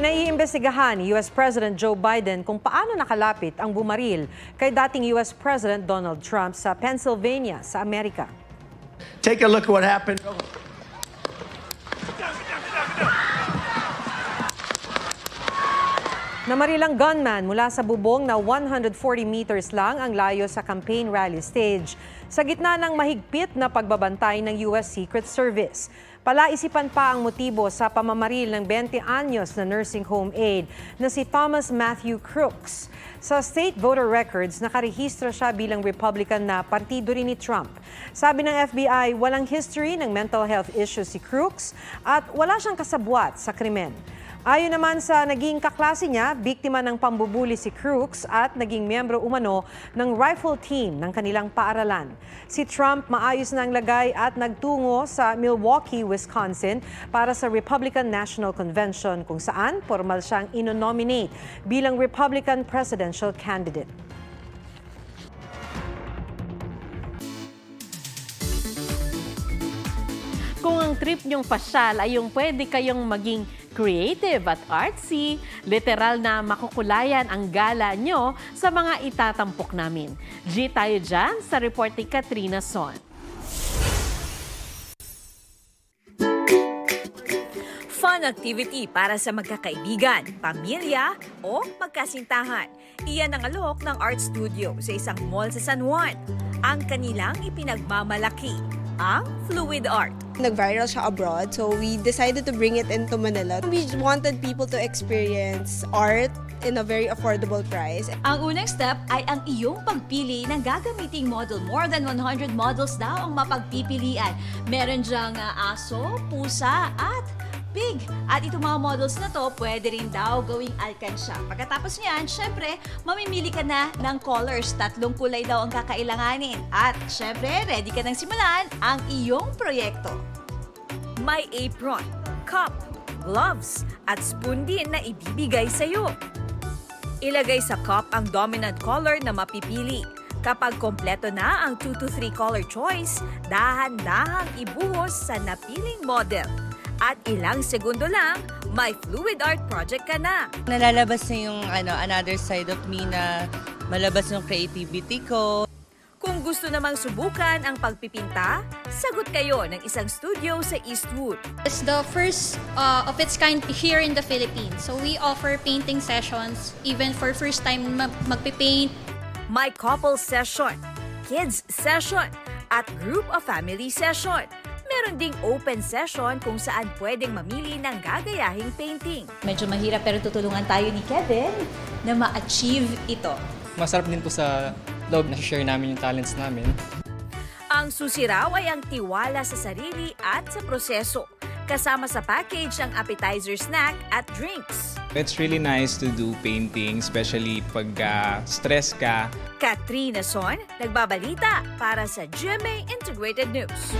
Pinaiimbestigahan ni US President Joe Biden kung paano nakalapit ang bumaril kay dating US President Donald Trump sa Pennsylvania sa Amerika. Take a look at what happened. Namarilang gunman mula sa bubong na 140 meters lang ang layo sa campaign rally stage sa gitna ng mahigpit na pagbabantay ng US Secret Service. Palaisipan pa ang motibo sa pamamaril ng 20 anyos na nursing home aide na si Thomas Matthew Crooks. Sa state voter records, nakarehistro siya bilang Republican na partido rin ni Trump. Sabi ng FBI, walang history ng mental health issues si Crooks at wala siyang kasabwat sa krimen. Ayon naman sa naging kaklase niya, biktima ng pambubuli si Crooks at naging miyembro umano ng rifle team ng kanilang paaralan. Si Trump maayos na ang lagay at nagtungo sa Milwaukee, Wisconsin para sa Republican National Convention kung saan formal siyang inonominate bilang Republican presidential candidate. Kung ang trip niyong pasyal ay yung pwede kayong maging creative at artsy, literal na makukulayan ang gala nyo sa mga itatampok namin. G tayo dyan sa report ni Katrina Son. Fun activity para sa magkakaibigan, pamilya o magkasintahan. Iyan ang alok ng art studio sa isang mall sa San Juan. Ang kanilang ipinagmamalaki, ang fluid art. Nag-viral siya abroad, so we decided to bring it into Manila. We wanted people to experience art in a very affordable price. Ang unang step ay ang iyong pagpili ng gagamiting model. More than 100 models daw ang mapagpipilian. Meron dyang aso, pusa at pig. At itong mga models na to, pwede rin daw gawing alkansya. Pagkatapos niyan, syempre, mamimili ka na ng colors. 3 kulay daw ang kakailanganin. At syempre, ready ka nang simulan ang iyong proyekto. May apron, cup, gloves, at spoon din na ibibigay sa'yo. Ilagay sa cup ang dominant color na mapipili. Kapag kompleto na ang 2 to 3 color choice, dahan-dahang ibuhos sa napiling model. At ilang segundo lang, may fluid art project ka na. Nalalabas na yung another side of me na malabas yung creativity ko. Kung gusto namang subukan ang pagpipinta, sagot kayo ng isang studio sa Eastwood. It's the first of its kind here in the Philippines. So we offer painting sessions even for first time magpipaint. May couple session, kids session, at group of family session. Meron ding open session kung saan pwedeng mamili ng gagayahing painting. Medyo mahirap pero tutulungan tayo ni Kevin na ma-achieve ito. Masarap din po sa loob na share namin yung talents namin. Ang susi raw ay ang tiwala sa sarili at sa proseso. Kasama sa package ang appetizer, snack at drinks. It's really nice to do painting, especially pag stress ka. Katrina Son, nagbabalita para sa GMA Integrated News.